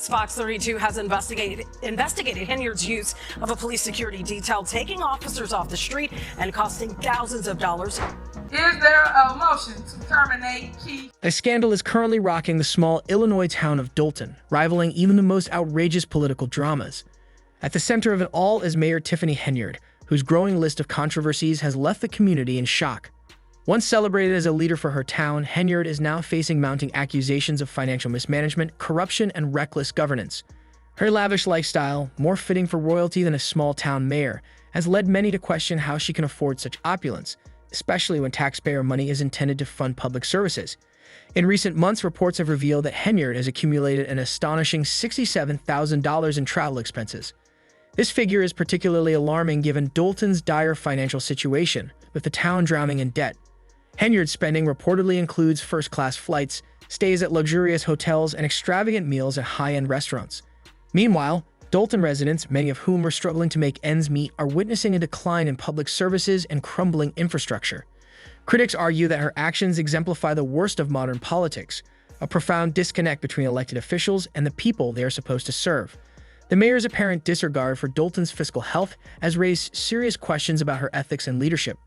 Fox 32 has investigated Henyard's use of a police security detail, taking officers off the street and costing thousands of dollars. Is there a motion to terminate Chief? A scandal is currently rocking the small Illinois town of Dolton, rivaling even the most outrageous political dramas. At the center of it all is Mayor Tiffany Henyard, whose growing list of controversies has left the community in shock. Once celebrated as a leader for her town, Henyard is now facing mounting accusations of financial mismanagement, corruption, and reckless governance. Her lavish lifestyle, more fitting for royalty than a small-town mayor, has led many to question how she can afford such opulence, especially when taxpayer money is intended to fund public services. In recent months, reports have revealed that Henyard has accumulated an astonishing $67,000 in travel expenses. This figure is particularly alarming given Dolton's dire financial situation, with the town drowning in debt. Henyard's spending reportedly includes first-class flights, stays at luxurious hotels, and extravagant meals at high-end restaurants. Meanwhile, Dolton residents, many of whom are struggling to make ends meet, are witnessing a decline in public services and crumbling infrastructure. Critics argue that her actions exemplify the worst of modern politics, a profound disconnect between elected officials and the people they are supposed to serve. The mayor's apparent disregard for Dolton's fiscal health has raised serious questions about her ethics and leadership.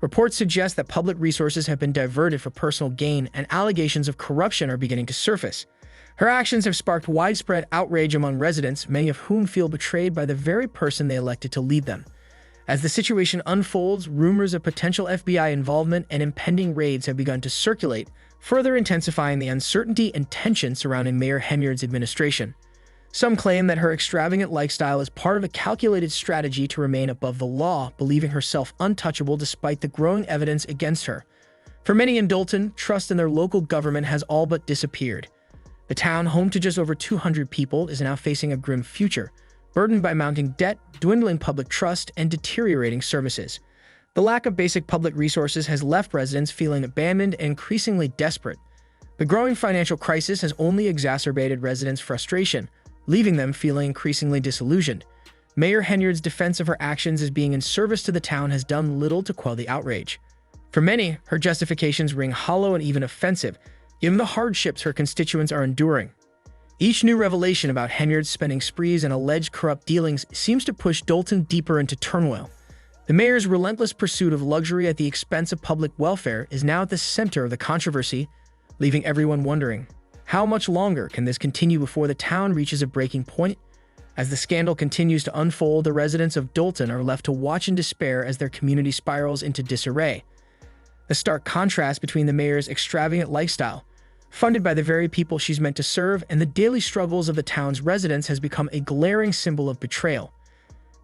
Reports suggest that public resources have been diverted for personal gain, and allegations of corruption are beginning to surface. Her actions have sparked widespread outrage among residents, many of whom feel betrayed by the very person they elected to lead them. As the situation unfolds, rumors of potential FBI involvement and impending raids have begun to circulate, further intensifying the uncertainty and tension surrounding Mayor Henyard's administration. Some claim that her extravagant lifestyle is part of a calculated strategy to remain above the law, believing herself untouchable despite the growing evidence against her. For many in Dolton, trust in their local government has all but disappeared. The town, home to just over 200 people, is now facing a grim future, burdened by mounting debt, dwindling public trust, and deteriorating services. The lack of basic public resources has left residents feeling abandoned and increasingly desperate. The growing financial crisis has only exacerbated residents' frustration, leaving them feeling increasingly disillusioned. Mayor Henyard's defense of her actions as being in service to the town has done little to quell the outrage. For many, her justifications ring hollow and even offensive, given the hardships her constituents are enduring. Each new revelation about Henyard's spending sprees and alleged corrupt dealings seems to push Dolton deeper into turmoil. The mayor's relentless pursuit of luxury at the expense of public welfare is now at the center of the controversy, leaving everyone wondering, how much longer can this continue before the town reaches a breaking point? As the scandal continues to unfold, the residents of Dolton are left to watch in despair as their community spirals into disarray. The stark contrast between the mayor's extravagant lifestyle, funded by the very people she's meant to serve, and the daily struggles of the town's residents has become a glaring symbol of betrayal.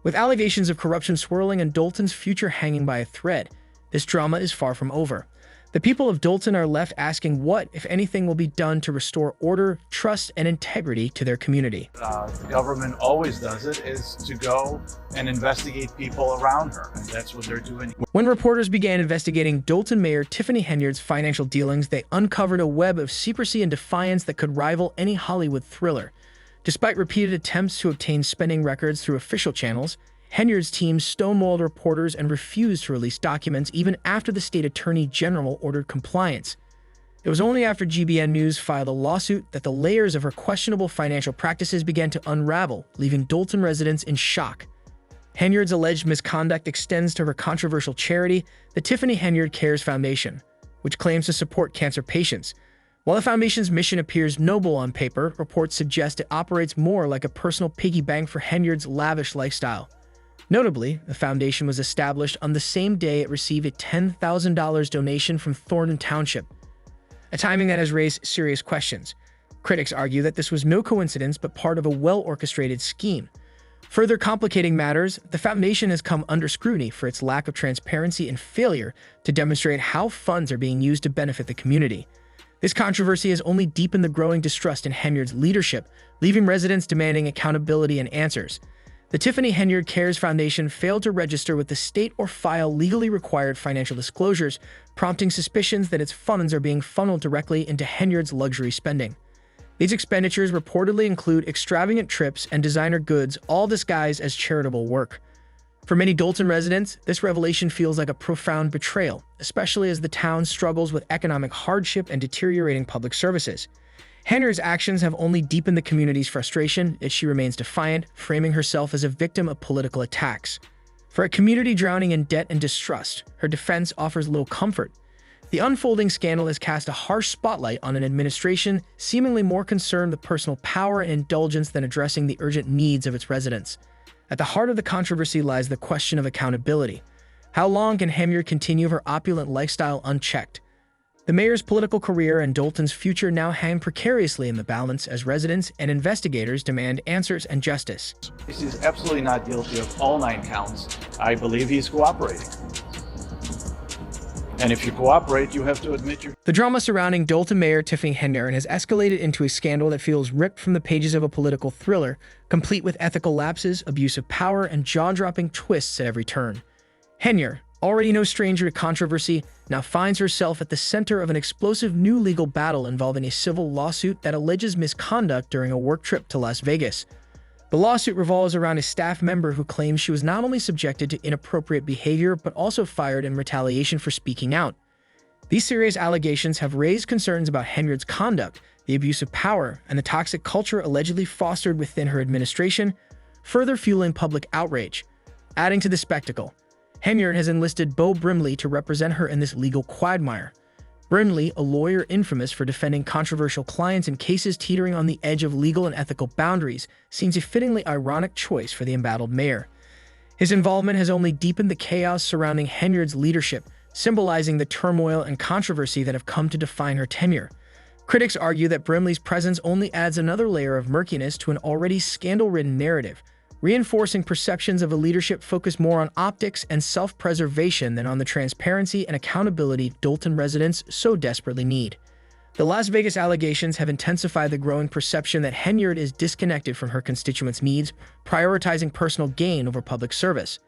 With allegations of corruption swirling and Dolton's future hanging by a thread, this drama is far from over. The people of Dolton are left asking what, if anything, will be done to restore order, trust, and integrity to their community. The government always does it, is to go and investigate people around her, and that's what they're doing. When reporters began investigating Dolton Mayor Tiffany Henyard's financial dealings, they uncovered a web of secrecy and defiance that could rival any Hollywood thriller. Despite repeated attempts to obtain spending records through official channels, Henyard's team stonewalled reporters and refused to release documents even after the state attorney general ordered compliance. It was only after GBN News filed a lawsuit that the layers of her questionable financial practices began to unravel, leaving Dolton residents in shock. Henyard's alleged misconduct extends to her controversial charity, the Tiffany Henyard Cares Foundation, which claims to support cancer patients. While the foundation's mission appears noble on paper, reports suggest it operates more like a personal piggy bank for Henyard's lavish lifestyle. Notably, the foundation was established on the same day it received a $10,000 donation from Thornton Township, a timing that has raised serious questions. Critics argue that this was no coincidence but part of a well-orchestrated scheme. Further complicating matters, the foundation has come under scrutiny for its lack of transparency and failure to demonstrate how funds are being used to benefit the community. This controversy has only deepened the growing distrust in Henyard's leadership, leaving residents demanding accountability and answers. The Tiffany Henyard Cares Foundation failed to register with the state or file legally required financial disclosures, prompting suspicions that its funds are being funneled directly into Henyard's luxury spending. These expenditures reportedly include extravagant trips and designer goods, all disguised as charitable work. For many Dolton residents, this revelation feels like a profound betrayal, especially as the town struggles with economic hardship and deteriorating public services. Henyard's actions have only deepened the community's frustration as she remains defiant, framing herself as a victim of political attacks. For a community drowning in debt and distrust, her defense offers little comfort. The unfolding scandal has cast a harsh spotlight on an administration seemingly more concerned with personal power and indulgence than addressing the urgent needs of its residents. At the heart of the controversy lies the question of accountability. How long can Henyard continue her opulent lifestyle unchecked? The mayor's political career and Dalton's future now hang precariously in the balance as residents and investigators demand answers and justice. He's absolutely not guilty of all 9 counts. I believe he's cooperating. And if you cooperate, you have to admit you're... The drama surrounding Dalton Mayor Tiffany Henyard has escalated into a scandal that feels ripped from the pages of a political thriller, complete with ethical lapses, abuse of power, and jaw-dropping twists at every turn. Henyard, already no stranger to controversy, now finds herself at the center of an explosive new legal battle involving a civil lawsuit that alleges misconduct during a work trip to Las Vegas. The lawsuit revolves around a staff member who claims she was not only subjected to inappropriate behavior, but also fired in retaliation for speaking out. These serious allegations have raised concerns about Henyard's conduct, the abuse of power, and the toxic culture allegedly fostered within her administration, further fueling public outrage. Adding to the spectacle, Henyard has enlisted Beau Brimley to represent her in this legal quagmire. Brimley, a lawyer infamous for defending controversial clients in cases teetering on the edge of legal and ethical boundaries, seems a fittingly ironic choice for the embattled mayor. His involvement has only deepened the chaos surrounding Henyard's leadership, symbolizing the turmoil and controversy that have come to define her tenure. Critics argue that Brimley's presence only adds another layer of murkiness to an already scandal-ridden narrative, reinforcing perceptions of a leadership focused more on optics and self-preservation than on the transparency and accountability Dalton residents so desperately need. The Las Vegas allegations have intensified the growing perception that Henyard is disconnected from her constituents' needs, prioritizing personal gain over public service.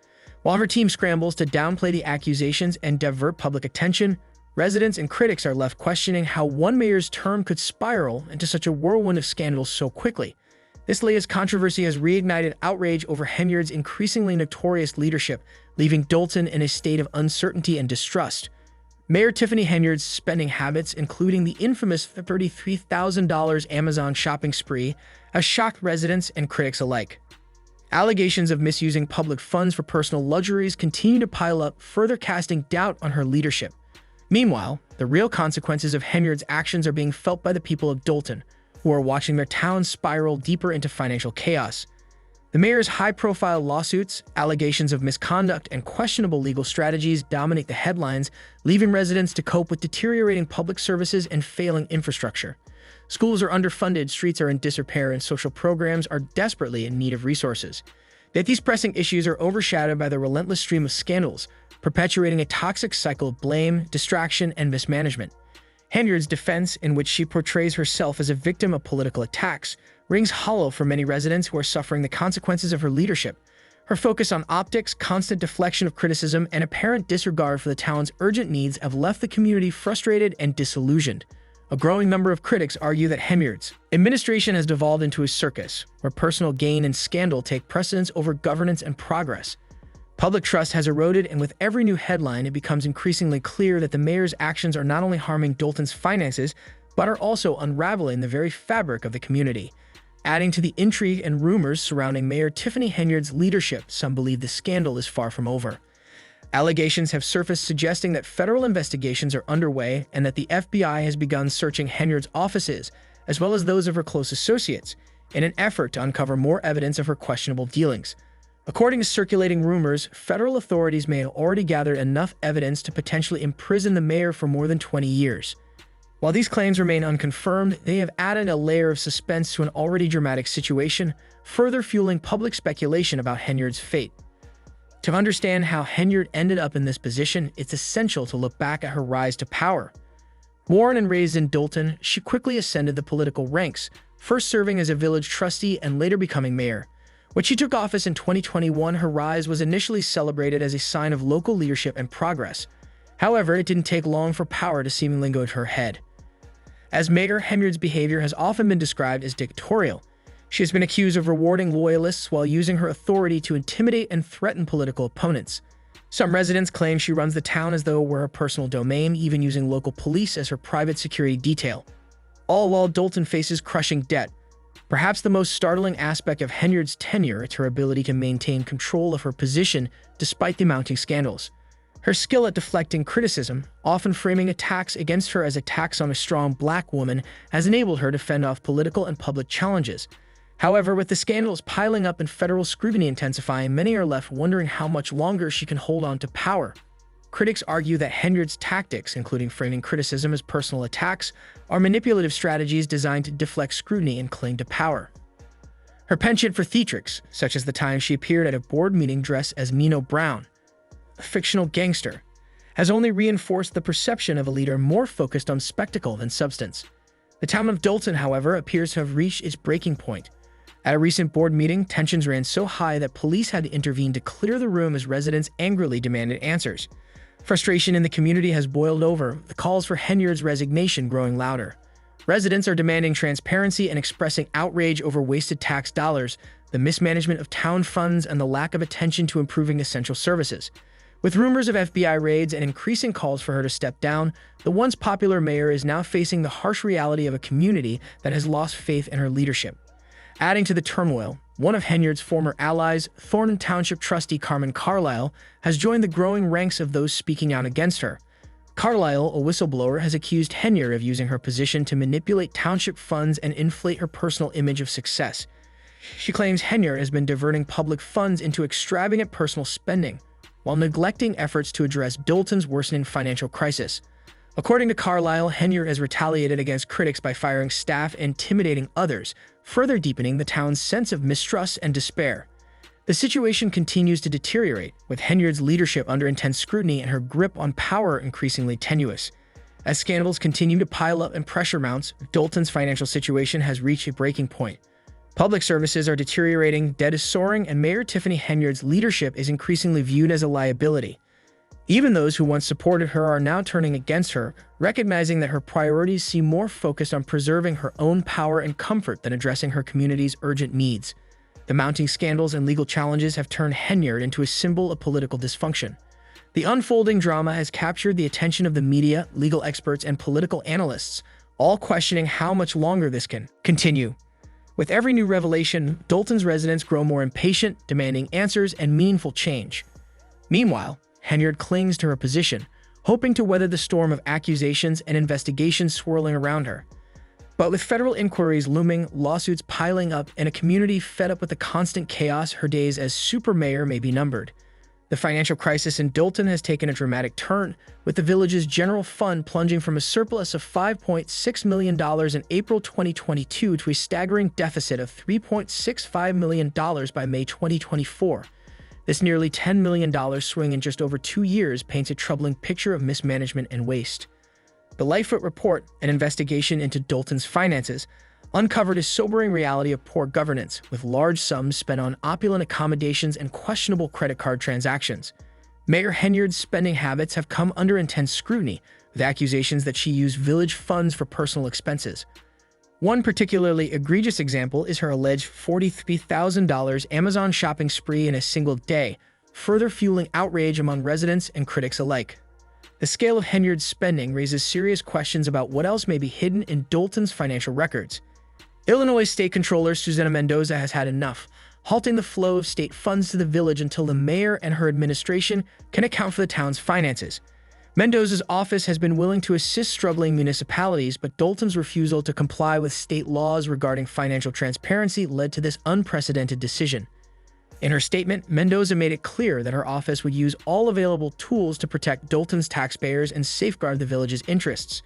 While her team scrambles to downplay the accusations and divert public attention, residents and critics are left questioning how one mayor's term could spiral into such a whirlwind of scandals so quickly. This latest controversy has reignited outrage over Henyard's increasingly notorious leadership, leaving Dalton in a state of uncertainty and distrust. Mayor Tiffany Henyard's spending habits, including the infamous $33,000 Amazon shopping spree, have shocked residents and critics alike. Allegations of misusing public funds for personal luxuries continue to pile up, further casting doubt on her leadership. Meanwhile, the real consequences of Henyard's actions are being felt by the people of Dalton, who are watching their town spiral deeper into financial chaos. The mayor's high-profile lawsuits, allegations of misconduct, and questionable legal strategies dominate the headlines, leaving residents to cope with deteriorating public services and failing infrastructure. Schools are underfunded, streets are in disrepair, and social programs are desperately in need of resources. Yet these pressing issues are overshadowed by the relentless stream of scandals, perpetuating a toxic cycle of blame, distraction, and mismanagement. Henyard's defense, in which she portrays herself as a victim of political attacks, rings hollow for many residents who are suffering the consequences of her leadership. Her focus on optics, constant deflection of criticism, and apparent disregard for the town's urgent needs have left the community frustrated and disillusioned. A growing number of critics argue that Henyard's administration has devolved into a circus, where personal gain and scandal take precedence over governance and progress. Public trust has eroded, and with every new headline, it becomes increasingly clear that the mayor's actions are not only harming Dalton's finances, but are also unraveling the very fabric of the community. Adding to the intrigue and rumors surrounding Mayor Tiffany Henyard's leadership, some believe the scandal is far from over. Allegations have surfaced suggesting that federal investigations are underway and that the FBI has begun searching Henyard's offices, as well as those of her close associates, in an effort to uncover more evidence of her questionable dealings. According to circulating rumors, federal authorities may have already gathered enough evidence to potentially imprison the mayor for more than 20 years. While these claims remain unconfirmed, they have added a layer of suspense to an already dramatic situation, further fueling public speculation about Henyard's fate. To understand how Henyard ended up in this position, it's essential to look back at her rise to power. Born and raised in Dalton, she quickly ascended the political ranks, first serving as a village trustee and later becoming mayor. When she took office in 2021, her rise was initially celebrated as a sign of local leadership and progress. However, it didn't take long for power to seemingly go to her head. As mayor, Henyard's behavior has often been described as dictatorial. She has been accused of rewarding loyalists while using her authority to intimidate and threaten political opponents. Some residents claim she runs the town as though it were her personal domain, even using local police as her private security detail. all while Dolton faces crushing debt. Perhaps the most startling aspect of Henyard's tenure is her ability to maintain control of her position despite the mounting scandals. Her skill at deflecting criticism, often framing attacks against her as attacks on a strong black woman, has enabled her to fend off political and public challenges. However, with the scandals piling up and federal scrutiny intensifying, many are left wondering how much longer she can hold on to power. Critics argue that Henyard's tactics, including framing criticism as personal attacks, are manipulative strategies designed to deflect scrutiny and cling to power. Her penchant for theatrics, such as the time she appeared at a board meeting dressed as Nino Brown, a fictional gangster, has only reinforced the perception of a leader more focused on spectacle than substance. The town of Dolton, however, appears to have reached its breaking point. At a recent board meeting, tensions ran so high that police had to intervene to clear the room as residents angrily demanded answers. Frustration in the community has boiled over, with the calls for Henyard's resignation growing louder. Residents are demanding transparency and expressing outrage over wasted tax dollars, the mismanagement of town funds, and the lack of attention to improving essential services. With rumors of FBI raids and increasing calls for her to step down, the once popular mayor is now facing the harsh reality of a community that has lost faith in her leadership. Adding to the turmoil, one of Henyard's former allies, Thornton Township trustee Carmen Carlisle, has joined the growing ranks of those speaking out against her. Carlisle, a whistleblower, has accused Henyard of using her position to manipulate township funds and inflate her personal image of success. She claims Henyard has been diverting public funds into extravagant personal spending, while neglecting efforts to address Dolton's worsening financial crisis. According to Carlisle, Henyard has retaliated against critics by firing staff and intimidating others, further deepening the town's sense of mistrust and despair. The situation continues to deteriorate, with Henyard's leadership under intense scrutiny and her grip on power increasingly tenuous. As scandals continue to pile up and pressure mounts, Dolton's financial situation has reached a breaking point. Public services are deteriorating, debt is soaring, and Mayor Tiffany Henyard's leadership is increasingly viewed as a liability. Even those who once supported her are now turning against her, recognizing that her priorities seem more focused on preserving her own power and comfort than addressing her community's urgent needs. The mounting scandals and legal challenges have turned Henyard into a symbol of political dysfunction. The unfolding drama has captured the attention of the media, legal experts, and political analysts, all questioning how much longer this can continue. With every new revelation, Dolton's residents grow more impatient, demanding answers and meaningful change. Meanwhile, Henyard clings to her position, hoping to weather the storm of accusations and investigations swirling around her. But with federal inquiries looming, lawsuits piling up, and a community fed up with the constant chaos, her days as super mayor may be numbered. The financial crisis in Dolton has taken a dramatic turn, with the village's general fund plunging from a surplus of $5.6 million in April 2022 to a staggering deficit of $3.65 million by May 2024. This nearly $10 million swing in just over 2 years paints a troubling picture of mismanagement and waste. The Lightfoot Report, an investigation into Dolton's finances, uncovered a sobering reality of poor governance, with large sums spent on opulent accommodations and questionable credit card transactions. Mayor Henyard's spending habits have come under intense scrutiny, with accusations that she used village funds for personal expenses. One particularly egregious example is her alleged $43,000 Amazon shopping spree in a single day, further fueling outrage among residents and critics alike. The scale of Henyard's spending raises serious questions about what else may be hidden in Dolton's financial records. Illinois State Controller Susana Mendoza has had enough, halting the flow of state funds to the village until the mayor and her administration can account for the town's finances. Mendoza's office has been willing to assist struggling municipalities, but Dolton's refusal to comply with state laws regarding financial transparency led to this unprecedented decision. In her statement, Mendoza made it clear that her office would use all available tools to protect Dolton's taxpayers and safeguard the village's interests.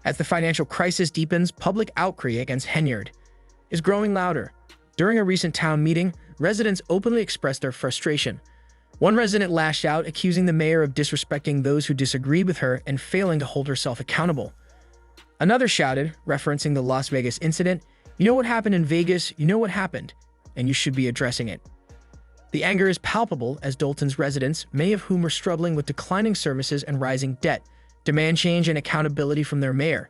As the financial crisis deepens, public outcry against Henyard is growing louder. During a recent town meeting, residents openly expressed their frustration. One resident lashed out, accusing the mayor of disrespecting those who disagreed with her and failing to hold herself accountable. Another shouted, referencing the Las Vegas incident, "You know what happened in Vegas, you know what happened, and you should be addressing it." The anger is palpable as Dolton's residents, many of whom are struggling with declining services and rising debt, demand change and accountability from their mayor.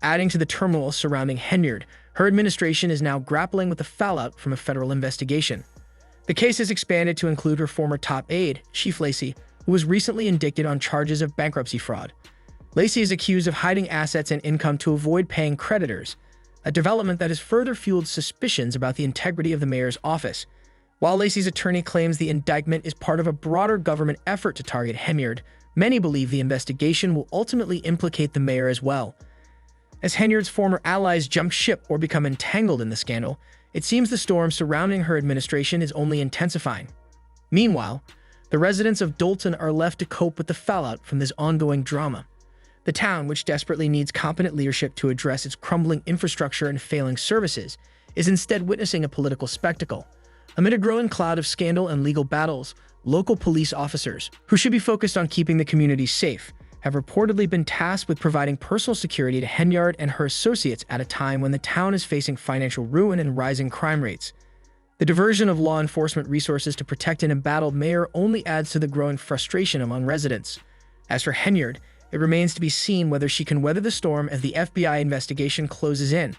Adding to the turmoil surrounding Henyard, her administration is now grappling with the fallout from a federal investigation. The case has expanded to include her former top aide, Chief Lacey, who was recently indicted on charges of bankruptcy fraud. Lacey is accused of hiding assets and income to avoid paying creditors, a development that has further fueled suspicions about the integrity of the mayor's office. While Lacey's attorney claims the indictment is part of a broader government effort to target Henyard, many believe the investigation will ultimately implicate the mayor as well. As Henyard's former allies jump ship or become entangled in the scandal, it seems the storm surrounding her administration is only intensifying. Meanwhile, the residents of Dolton are left to cope with the fallout from this ongoing drama. The town, which desperately needs competent leadership to address its crumbling infrastructure and failing services, is instead witnessing a political spectacle. Amid a growing cloud of scandal and legal battles, local police officers, who should be focused on keeping the community safe, have reportedly been tasked with providing personal security to Henyard and her associates at a time when the town is facing financial ruin and rising crime rates. The diversion of law enforcement resources to protect an embattled mayor only adds to the growing frustration among residents. As for Henyard, it remains to be seen whether she can weather the storm as the FBI investigation closes in.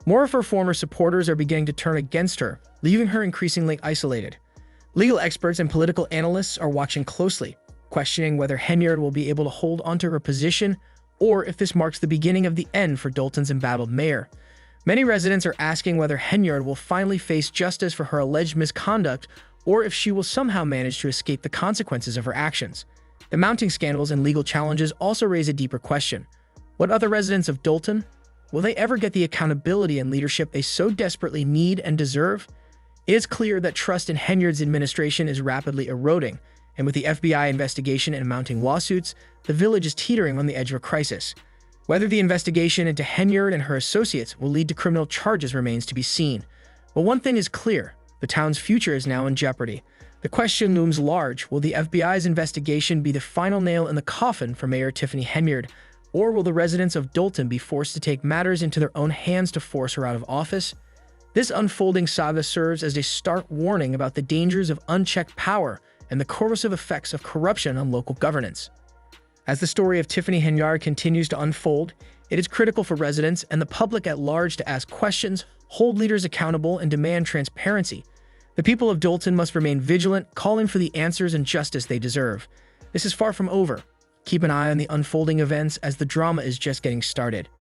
More of her former supporters are beginning to turn against her, leaving her increasingly isolated. Legal experts and political analysts are watching closely, questioning whether Henyard will be able to hold onto her position or if this marks the beginning of the end for Dolton's embattled mayor. Many residents are asking whether Henyard will finally face justice for her alleged misconduct or if she will somehow manage to escape the consequences of her actions. The mounting scandals and legal challenges also raise a deeper question. What other residents of Dolton? Will they ever get the accountability and leadership they so desperately need and deserve? It is clear that trust in Henyard's administration is rapidly eroding, and with the FBI investigation and mounting lawsuits, the village is teetering on the edge of a crisis. Whether the investigation into Henyard and her associates will lead to criminal charges remains to be seen. But one thing is clear, the town's future is now in jeopardy. The question looms large: will the FBI's investigation be the final nail in the coffin for Mayor Tiffany Henyard, or will the residents of Dolton be forced to take matters into their own hands to force her out of office? This unfolding saga serves as a stark warning about the dangers of unchecked power and the corrosive effects of corruption on local governance. As the story of Tiffany Henyard continues to unfold, it is critical for residents and the public at large to ask questions, hold leaders accountable, and demand transparency. The people of Dolton must remain vigilant, calling for the answers and justice they deserve. This is far from over. Keep an eye on the unfolding events as the drama is just getting started.